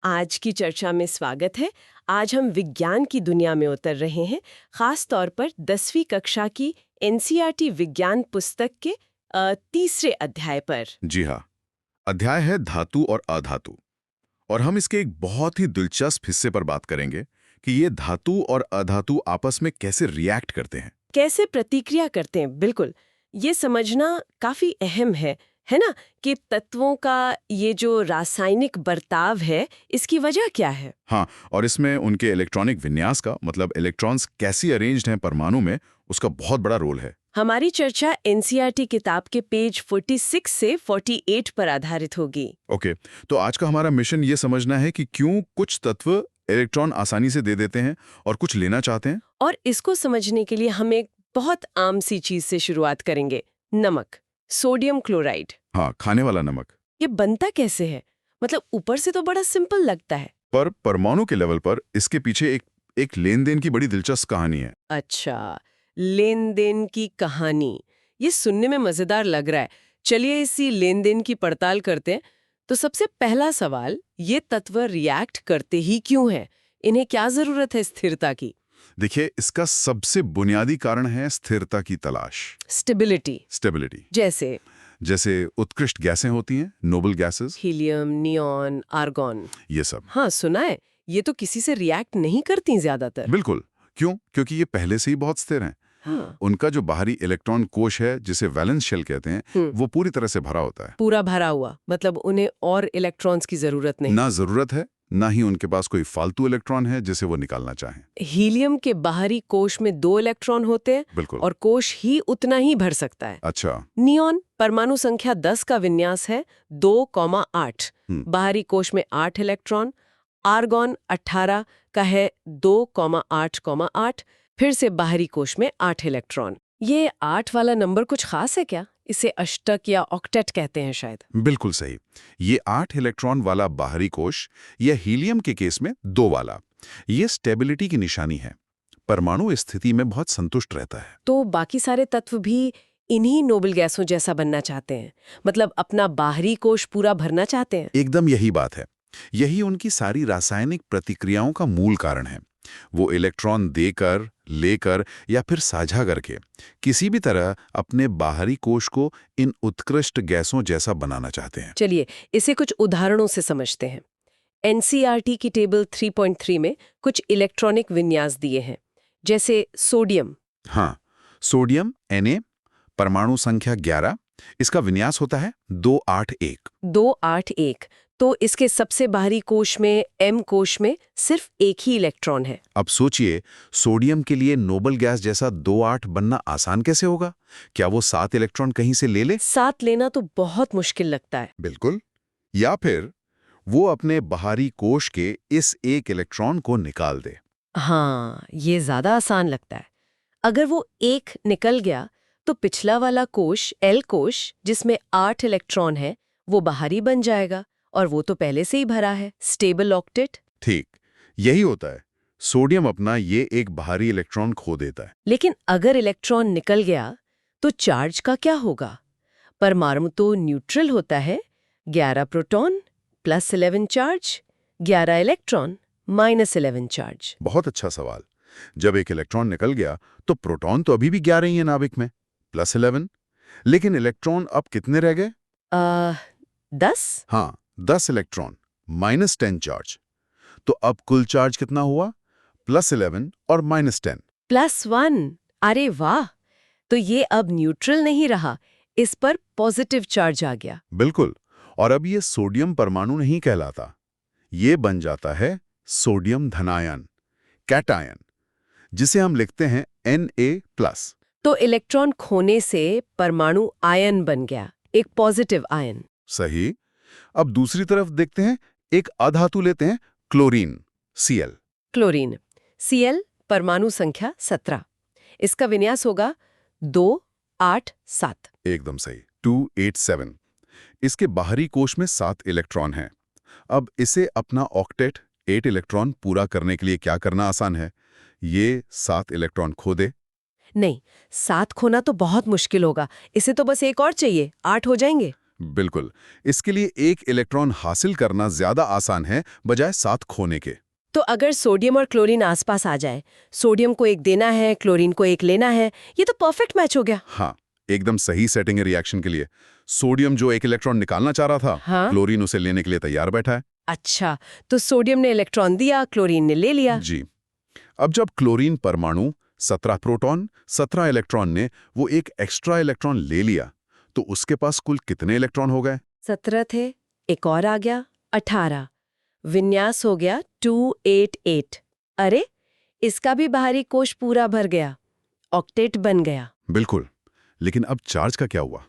आज की चर्चा में स्वागत है। आज हम विज्ञान की दुनिया में उतर रहे हैं, खास तौर पर 10वीं कक्षा की एनसीईआरटी विज्ञान पुस्तक के तीसरे अध्याय पर। जी हाँ, अध्याय है धातु और अधातु। और हम इसके एक बहुत ही दिलचस्प हिस्से पर बात करेंगे कि ये धातु और अधातु आपस में कैसे रिएक्ट करते हैं। कैसे प्रतिक्रिया करते हैं, बिल्कुल। ये समझना काफी अहम है ना, कि तत्वों का ये जो रासायनिक बर्ताव है, इसकी वजह क्या है। हाँ, और इसमें उनके इलेक्ट्रॉनिक विन्यास का मतलब इलेक्ट्रॉन्स कैसी अरेंज्ड हैं परमाणु में, उसका बहुत बड़ा रोल है। हमारी चर्चा एनसीईआरटी किताब के पेज 46 से 48 पर आधारित होगी। ओके, तो आज का हमारा मिशन ये समझना है कि क्यों कुछ तत्व इलेक्ट्रॉन आसानी से दे देते हैं और कुछ लेना चाहते हैं। और इसको समझने के लिए हम एक बहुत आम सी चीज से शुरुआत करेंगे, नमक, सोडियम क्लोराइड। हाँ, खाने वाला नमक। ये बनता कैसे है? मतलब ऊपर से तो बड़ा सिंपल लगता है। पर परमाणु के लेवल पर इसके पीछे एक लेन देन की बड़ी दिलचस्प कहानी है। अच्छा, लेन देन की कहानी। ये सुनने में मजेदार लग रहा है। चलिए इसी लेन देन की पड़ताल करते हैं। तो सबसे पहला सवाल, ये तत्व रिएक्ट करते ही क्यों हैं? इन्हें क्या जरूरत है स्थिरता की? देखिए, इसका सबसे बुनियादी कारण है स्थिरता की तलाश। स्टेबिलिटी। जैसे उत्कृष्ट गैसें होती हैं, noble gases, helium, neon, argon. ये सब। हाँ, सुना है। ये तो किसी से रिएक्ट नहीं करती ज्यादातर। बिल्कुल। क्यों? क्योंकि ये पहले से ही बहुत स्थिर हैं। हाँ। उनका जो बाहरी इलेक्ट्रॉन कोश है, जिसे वैलेंस शेल कहते हैं, वो पूरी तरह से भरा होता है। पूरा भरा हुआ, मतलब उन्हें और इलेक्ट्रॉन्स की जरूरत नहीं। ना जरूरत है, ना ही उनके पास कोई फालतू इलेक्ट्रॉन है जिसे वो निकालना चाहें। हीलियम के बाहरी कोश में 2 इलेक्ट्रॉन होते हैं। बिल्कुल। और कोश ही उतना ही भर सकता है। अच्छा। नियॉन परमाणु संख्या 10 का विन्यास है 2,8। बाहरी कोश में 8 इलेक्ट्रॉन। आर्गॉन 18 का है 2,8,8। फिर से बाहरी कोश में 8 इलेक्ट्रॉन। ये 8 वाला नंबर कुछ खास है क्या? इसे अष्टक या ऑक्टेट कहते हैं शायद। बिल्कुल सही। ये 8 इलेक्ट्रॉन वाला बाहरी कोश, या हीलियम के केस में 2 वाला, ये स्टेबिलिटी की निशानी है। परमाणु इस स्थिति में बहुत संतुष्ट रहता है। तो बाकी सारे तत्व भी इन्हीं नोबल गैसों जैसा बनना चाहते हैं, मतलब अपना बाहरी कोश पूरा भरना चाहते हैं। एकदम यही बात है। यही उनकी सारी रासायनिक प्रतिक्रियाओं का मूल कारण है। वो इलेक्ट्रॉन देकर, लेकर या फिर साझा करके किसी भी तरह अपने बाहरी कोश को इन उत्कृष्ट गैसों जैसा बनाना चाहते हैं। चलिए इसे कुछ उदाहरणों से समझते हैं। एनसीईआरटी की टेबल 3.3 में कुछ इलेक्ट्रॉनिक विन्यास दिए हैं, जैसे सोडियम। हाँ, सोडियम Na, परमाणु संख्या 11, इसका विन्यास होता है 281। 281। तो इसके सबसे बाहरी कोश में, M कोश में, सिर्फ एक ही इलेक्ट्रॉन है। अब सोचिए, सोडियम के लिए नोबल गैस जैसा 28 बनना आसान कैसे होगा? क्या वो 7 इलेक्ट्रॉन कहीं से ले ले? 7 लेना तो बहुत मुश्किल लगता है। बिल्कुल। या फिर वो अपने बाहरी कोश के इस एक इलेक्ट्रॉन को निकाल दे। हाँ, ये ज्यादा आसान लगता है। अगर वो एक निकल गया तो पिछला वाला कोश, L कोश, जिसमें 8 इलेक्ट्रॉन है, वो बाहरी बन जाएगा, और वो तो पहले से ही भरा है, स्टेबल ऑक्टेट। ठीक, यही होता है। सोडियम अपना ये एक बाहरी इलेक्ट्रॉन खो देता है। लेकिन अगर इलेक्ट्रॉन निकल गया तो चार्ज का क्या होगा? परमाणु तो न्यूट्रल होता है। 11 proton plus 11 charge, 11 electron minus 11 charge. बहुत अच्छा सवाल। जब एक इलेक्ट्रॉन निकल गया तो प्रोटॉन तो अभी भी 11 ही है नाभिक में, प्लस 11। लेकिन इलेक्ट्रॉन अब कितने रह गए? 10। हाँ, 10 इलेक्ट्रॉन माइनस 10 चार्ज। तो अब कुल चार्ज कितना हुआ? प्लस 11 और माइनस 10। +1। अरे वाह! तो ये अब न्यूट्रल नहीं रहा, इस पर पॉजिटिव चार्ज आ गया। बिल्कुल। और अब ये सोडियम परमाणु नहीं कहलाता, ये बन जाता है सोडियम धनायन, कैटायन, जिसे हम लिखते हैं Na+। तो इलेक्ट्रॉन खोने से परमाणु आयन बन गया, एक पॉजिटिव आयन। सही। अब दूसरी तरफ देखते हैं, एक अधातु लेते हैं, क्लोरीन, Cl। क्लोरीन, Cl, परमाणु संख्या 17। इसका विन्यास होगा 2,8,7। एकदम सही, 287। इसके बाहरी कोश में 7 इलेक्ट्रॉन हैं। अब इसे अपना ऑक्टेट 8 इलेक्ट्रॉन पूरा करने के लिए क्या करना आसान है? ये 7 इलेक्ट्रॉन खो दे। नहीं, 7 खोना तो बहुत मुश्किल होगा। इसे तो बस एक और चाहिए, 8 हो जाएंगे। बिल्कुल। इसके लिए एक इलेक्ट्रॉन हासिल करना ज्यादा आसान है बजाय 7 खोने के। तो अगर सोडियम और क्लोरीन आसपास आ जाए, सोडियम को एक देना है, क्लोरीन को एक लेना है, ये तो परफेक्ट मैच हो गया। हाँ, एकदम सही सेटिंग है रिएक्शन के लिए। सोडियम जो एक इलेक्ट्रॉन निकालना चाह रहा था, हाँ? क्लोरीन उसे लेने के लिए तैयार बैठा है। अच्छा, तो सोडियम ने इलेक्ट्रॉन दिया, क्लोरीन ने ले लिया। जी। अब जब क्लोरीन परमाणु 17 प्रोटॉन 17 इलेक्ट्रॉन ने वो एक एक्स्ट्रा इलेक्ट्रॉन ले लिया, तो उसके पास कुल कितने इलेक्ट्रॉन हो गए? 17 थे, एक और आ गया, 18। विन्यास हो गया 288। अरे, इसका भी बाहरी कोश पूरा भर गया, ऑक्टेट बन गया। बिल्कुल। लेकिन अब चार्ज का क्या हुआ?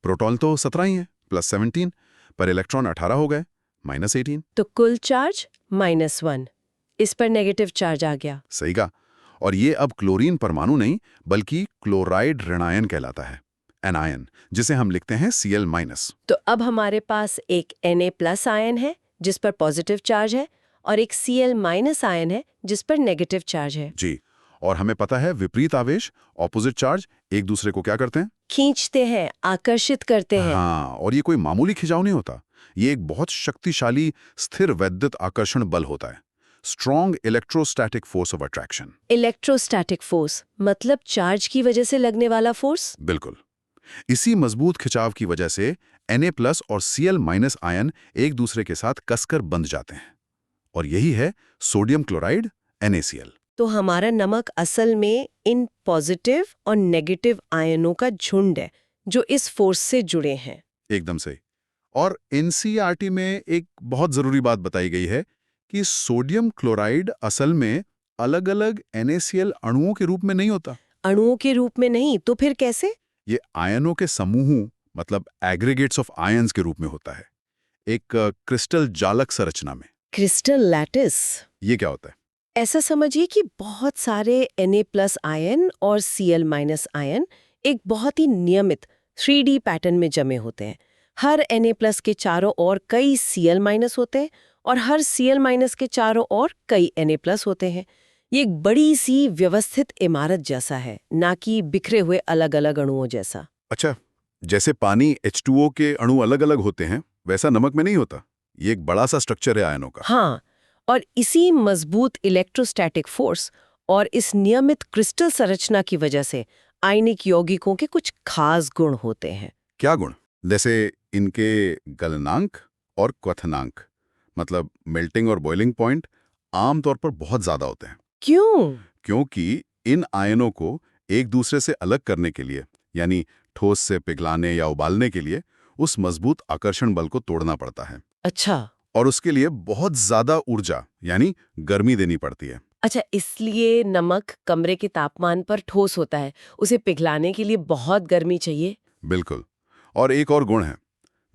प्रोटॉन तो 17 ही है, प्लस 17, पर इलेक्ट्रॉन 18 हो गए, माइनस 18। तो कुल चार्ज -1। इस पर नेगेटिव चार्ज आ गया। सही कहा। और ये अब क्लोरीन परमाणु नहीं, बल्कि क्लोराइड ऋणायन कहलाता है, एनायन, जिसे हम लिखते हैं Cl-। तो अब हमारे पास एक Na+ आयन है जिस पर पॉजिटिव चार्ज है, और एक Cl- आयन है जिस पर नेगेटिव चार्ज है। जी। और हमें पता है विपरीत आवेश, ऑपोजिट चार्ज, एक दूसरे को क्या करते हैं? खींचते हैं, आकर्षित करते हैं। हाँ, और ये कोई मामूली खिंचाव नहीं होता। ये एक बहुत शक्तिशाली स्थिर वैद्युत आकर्षण बल होता है, strong electrostatic force of attraction. Electrostatic force मतलब चार्ज की वजह से लगने वाला फोर्स। बिल्कुल। इसी मजबूत खिंचाव की वजह से Na+ और Cl- आयन एक दूसरे के साथ कसकर बंध जाते हैं, और यही है सोडियम क्लोराइड, NaCl। तो हमारा नमक असल में इन पॉजिटिव और नेगेटिव आयनों का झुंड है जो इस फोर्स से जुड़े हैं। एकदम सही। और NCERT में एक बहुत जरूरी बात बताई गई है कि सोडियम क्लोराइड असल में अलग-अलग NaCl अणुओं के रूप में नहीं होता। अणुओं के रूप में नहीं, तो फिर कैसे? ये आयनों के समूहों, मतलब एग्रीगेट्स ऑफ आयंस के रूप में होता है, एक क्रिस्टल जालक संरचना में। Crystal lattice. ये क्या होता है? ऐसा समझिए कि बहुत सारे Na+ आयन और Cl- आयन एक बहुत ही नियमित 3D पैटर्न में जमे होते हैं। हर Na+ के चारों ओर कई Cl- होते हैं और हर Cl- के चारों ओर कई Na+ होते हैं। ये एक बड़ी सी व्यवस्थित इमारत जैसा है, ना कि बिखरे हुए अलग-अलग अणुओं जैसा। अच्छा, जैसे पानी H2O के अणु अलग-अलग होते हैं, वैसा नमक में नहीं होता। ये एक बड़ा सा स्ट्रक्चर है आयनों का। हाँ, और इसी मजबूत इलेक्ट्रोस्टैटिक फोर्स और इस नियमित क्रिस्टल संरचना की वजह से आयनिक यौगिकों के कुछ खास गुण होते हैं। क्या गुण? जैसे इनके गलनांक और क्वथनांक, मतलब मेल्टिंग और बॉइलिंग पॉइंट, आमतौर पर बहुत ज्यादा होते हैं। क्यों? क्योंकि इन आयनों को एक दूसरे से अलग करने के लिए, यानी ठोस से पिघलाने या उबालने के लिए, उस मजबूत आकर्षण बल को तोड़ना पड़ता है। अच्छा। और उसके लिए बहुत ज्यादा ऊर्जा, यानी गर्मी देनी पड़ती है। अच्छा, इसलिए नमक कमरे के तापमान पर ठोस होता है, उसे पिघलाने के लिए बहुत गर्मी चाहिए। बिल्कुल। और एक और गुण है,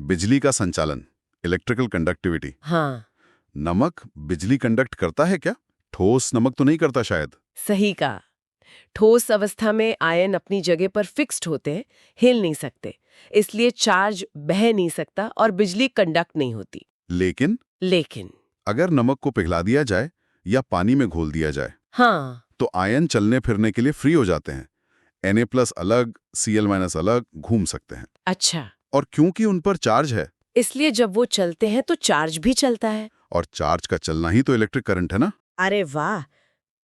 बिजली का संचालन, इलेक्ट्रिकल कंडक्टिविटी। हाँ, नमक बिजली कंडक्ट करता है क्या? ठोस नमक तो नहीं करता शायद। सही कहा। ठोस अवस्था में आयन अपनी जगह पर फिक्स्ड होते हैं, हिल नहीं सकते, इसलिए चार्ज बह नहीं सकता और बिजली कंडक्ट नहीं होती। लेकिन अगर नमक को पिघला दिया जाए या पानी में घोल दिया जाए, हाँ, तो आयन चलने फिरने के लिए फ्री हो जाते हैं। Na+ अलग, Cl- अलग घूम सकते हैं। अच्छा, और क्योंकि उन पर चार्ज है, इसलिए जब वो चलते हैं तो चार्ज भी चलता है। और चार्ज का चलना ही तो इलेक्ट्रिक करंट है ना। अरे वाह!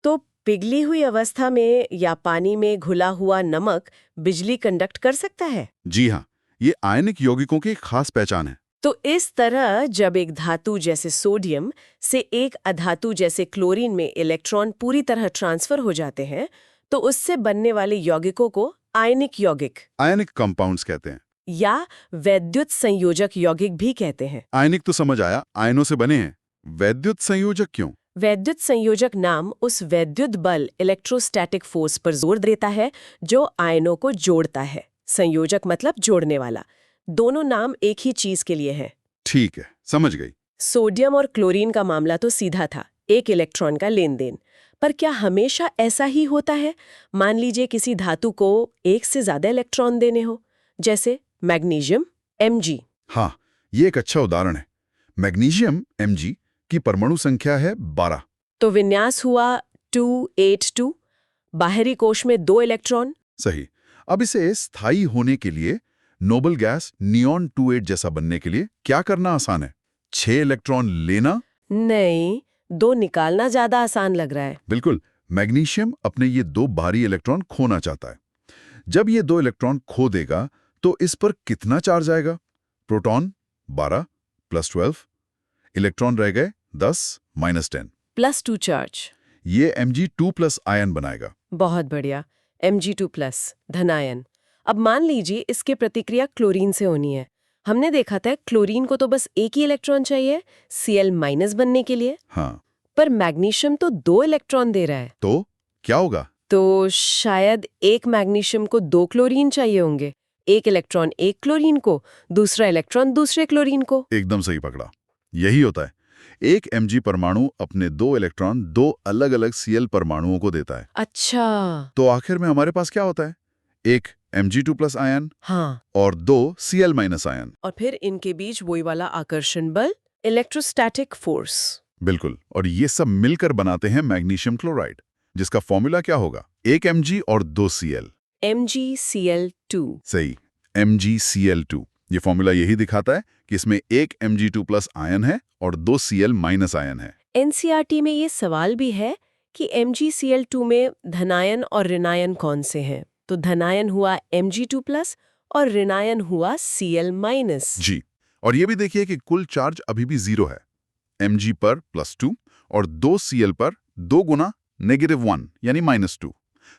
तो पिघली हुई अवस्था में या पानी में घुला हुआ नमक बिजली कंडक्ट कर सकता है। जी हाँ, ये आयनिक यौगिकों की एक खास पहचान है। तो इस तरह जब एक धातु जैसे सोडियम से एक अधातु जैसे क्लोरीन में इलेक्ट्रॉन पूरी तरह ट्रांसफर हो जाते हैं, तो उससे बनने वाले यौगिकों को आयनिक कंपाउंड्स कहते हैं। या वैद्युत संयोजक यौगिक भी कहते हैं। आयनिक तो समझ आया, आयनों से बने हैं। वैद्युत संयोजक क्यों? वैद्युत संयोजक नाम उस वैद्युत बल इलेक्ट्रोस्टैटिक फोर्स पर जोर देता है जो आयनों को जोड़ता है। संयोजक मतलब जोड़ने वाला। दोनों नाम एक ही चीज के लिए हैं। ठीक है, समझ गई। सोडियम और क्लोरीन का मामला तो सीधा था, एक इलेक्ट्रॉन का लेन देन। पर क्या हमेशा ऐसा ही होता है? मान लीजिए किसी धातु को एक से ज्यादा इलेक्ट्रॉन देने हो, जैसे मैग्नीशियम Mg। हाँ, ये एक अच्छा उदाहरण है। मैग्नीशियम Mg की परमाणु संख्या है 12। तो विन्यास हुआ 282, बाहरी कोश में 2 इलेक्ट्रॉन। सही। अब इसे स्थायी होने के लिए नोबल गैस नियॉन 28 जैसा बनने के लिए क्या करना आसान है? 6 इलेक्ट्रॉन लेना? नहीं, 2 निकालना ज्यादा आसान लग रहा है। बिल्कुल। मैग्नीशियम अपने ये 2 भारी इलेक्ट्रॉन खोना चाहता है। जब ये 2 इलेक्ट्रॉन खो देगा तो इस पर कितना चार्ज आएगा? प्रोटॉन 12 प्लस 12, इलेक्ट्रॉन रह गए 10 माइनस 10। +2 चार्ज। ये Mg2+ आयन बनाएगा। बहुत बढ़िया। Mg2+, धनायन। अब मान लीजिए इसकी प्रतिक्रिया क्लोरीन से होनी है। हमने देखा था क्लोरीन को तो बस एक ही इलेक्ट्रॉन चाहिए Cl- बनने के लिए, हाँ, पर मैग्नीशियम तो 2 इलेक्ट्रॉन दे रहा है। तो क्या होगा? तो शायद एक मैग्नीशियम को 2 क्लोरीन चाहिए होंगे। एक इलेक्ट्रॉन एक क्लोरीन को, दूसरा इलेक्ट्रॉन दूसरे क्लोरीन को। एकदम सही पकड़ा। यही होता है। एक Mg परमाणु अपने 2 इलेक्ट्रॉन 2 अलग-अलग Cl परमाणुओं को देता है। अच्छा। तो आखिर में हमारे पास क्या होता है? एक Mg2+ आयन हाँ, और 2 Cl- आयन। और फिर इनके बीच वही वाला आकर्षण बल, इलेक्ट्रोस्टैटिक फोर्स। बिल्कुल। और ये सब मिलकर बनाते हैं मैग्नीशियम क्लोराइड, जिसका फॉर्मूला क्या होगा? एक Mg और 2 Cl। MgCl2। सही, MgCl2। ये फॉर्मूला यही दिखाता है कि इसमें एक Mg2+ आयन है और 2 Cl- आयन है। एनसीईआरटी में ये सवाल भी है कि MgCl2 में धनायन और ऋणायन कौन से हैं? तो धनायन हुआ Mg2+ और ऋणायन हुआ Cl-। जी, और ये भी देखिए कि कुल चार्ज अभी भी 0 है। Mg पर +2 और 2 Cl पर 2 गुना -1 यानी -2।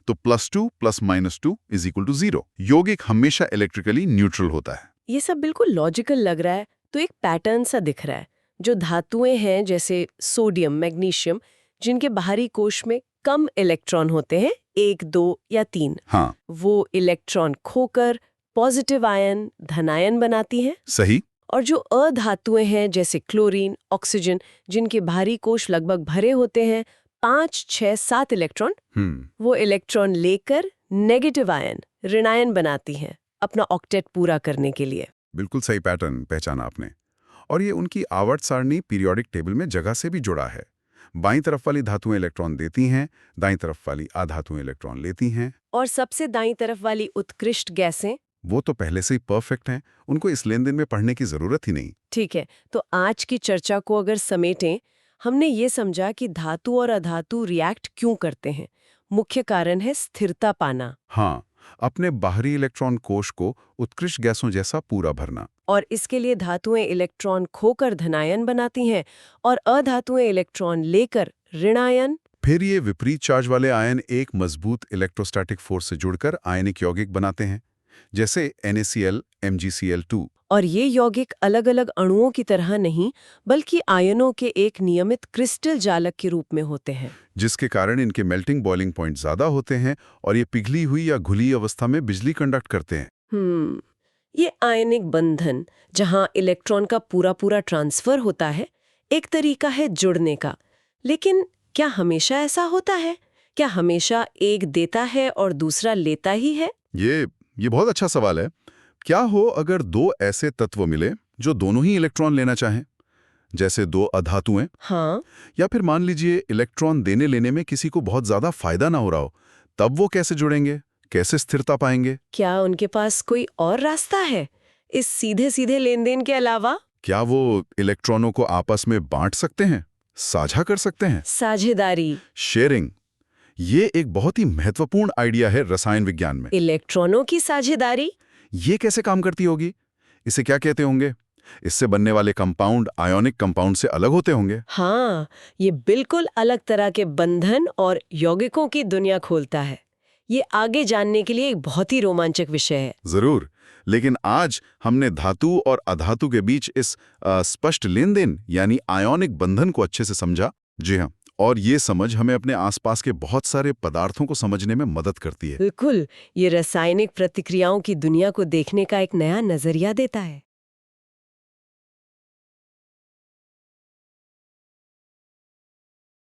तो +2 + -2 = 0। यौगिक हमेशा इलेक्ट्रिकली न्यूट्रल होता है। ये सब बिल्कुल लॉजिकल लग रहा है, तो एक पैटर्न सा दिख रहा है। जो धातुएं हैं जैसे सोडियम, मैग्नीशियम, जिनके बाहरी कोश में कम इलेक्ट्रॉन होते हैं, 1, 2 या 3, हाँ, वो इलेक्ट्रॉन खोकर पॉजिटिव आयन, धनायन बनाती हैं। सही। और जो अधातुएं हैं जैसे क्लोरीन, ऑक्सीजन, जिनके बाहरी कोश लगभग भरे होते हैं 5, 6, 7 इलेक्ट्रॉन, वो इलेक्ट्रॉन लेकर नेगेटिव आयन, ऋणायन बनाती हैं अपना ऑक्टेट पूरा करने के लिए। बिल्कुल सही पैटर्न पहचाना आपने। और ये उनकी आवर्त सारणी पीरियोडिक टेबल में जगह से भी जुड़ा है। बाईं तरफ वाली धातुएं इलेक्ट्रॉन देती हैं, दाईं तरफ वाली अधातुएं इलेक्ट्रॉन लेती हैं। और सबसे दाईं तरफ वाली उत्कृष्ट गैसें, वो तो पहले से ही परफेक्ट हैं, उनको इस लेन देन में पढ़ने की जरूरत ही नहीं। ठीक है, तो आज की चर्चा को अगर समेटें, हमने ये समझा कि धातु और अधातु रिएक्ट क्यों करते हैं। मुख्य कारण है स्थिरता पाना। हाँ, अपने बाहरी इलेक्ट्रॉन कोश को उत्कृष्ट गैसों जैसा पूरा भरना। और इसके लिए धातुएं इलेक्ट्रॉन खोकर धनायन बनाती हैं और अधातुएं इलेक्ट्रॉन लेकर ऋणायन। फिर ये विपरीत चार्ज वाले आयन एक मजबूत इलेक्ट्रोस्टैटिक फोर्स से जुड़कर आयनिक यौगिक बनाते हैं, जैसे NaCl, MgCl2। और ये यौगिक अलग अलग अणुओं की तरह नहीं, बल्कि आयनों के एक नियमित क्रिस्टल जालक के रूप में होते हैं, जिसके कारण इनके मेल्टिंग बॉइलिंग पॉइंट ज्यादा होते हैं और ये पिघली हुई या घुली अवस्था में बिजली कंडक्ट करते हैं। ये आयनिक बंधन, जहां इलेक्ट्रॉन का पूरा ट्रांसफर होता है, एक तरीका है जुड़ने का। लेकिन क्या हमेशा ऐसा होता है? क्या हमेशा एक देता है और दूसरा लेता ही है? ये बहुत अच्छा सवाल है। क्या हो अगर 2 ऐसे तत्व मिले जो दोनों ही इलेक्ट्रॉन लेना चाहें, जैसे 2 अधातुएं? हाँ, या फिर मान लीजिए इलेक्ट्रॉन देने लेने में किसी को बहुत ज्यादा फायदा ना हो रहा हो, तब वो कैसे जुड़ेंगे, कैसे स्थिरता पाएंगे? क्या उनके पास कोई और रास्ता है इस सीधे सीधे लेन देन के अलावा? क्या वो इलेक्ट्रॉनों को आपस में बांट सकते हैं, साझा कर सकते हैं? साझेदारी। शेयरिंग, ये एक बहुत ही महत्वपूर्ण आइडिया है रसायन विज्ञान में। इलेक्ट्रॉनों की साझेदारी? ये कैसे काम करती होगी? इसे क्या कहते होंगे? इससे बनने वाले कंपाउंड आयोनिक कंपाउंड से अलग होते होंगे। हाँ, ये बिल्कुल अलग तरह के बंधन और यौगिकों की दुनिया खोलता है। ये आगे जानने के लिए एक बहुत ही रोमांचक विषय है। जरूर, लेकिन आज हमने धातु और अधातु के बीच इस स्पष्ट लेन देन यानी आयोनिक बंधन को अच्छे से समझा। जी हाँ, और ये समझ हमें अपने आसपास के बहुत सारे पदार्थों को समझने में मदद करती है। बिल्कुल, ये रासायनिक प्रतिक्रियाओं की दुनिया को देखने का एक नया नजरिया देता है।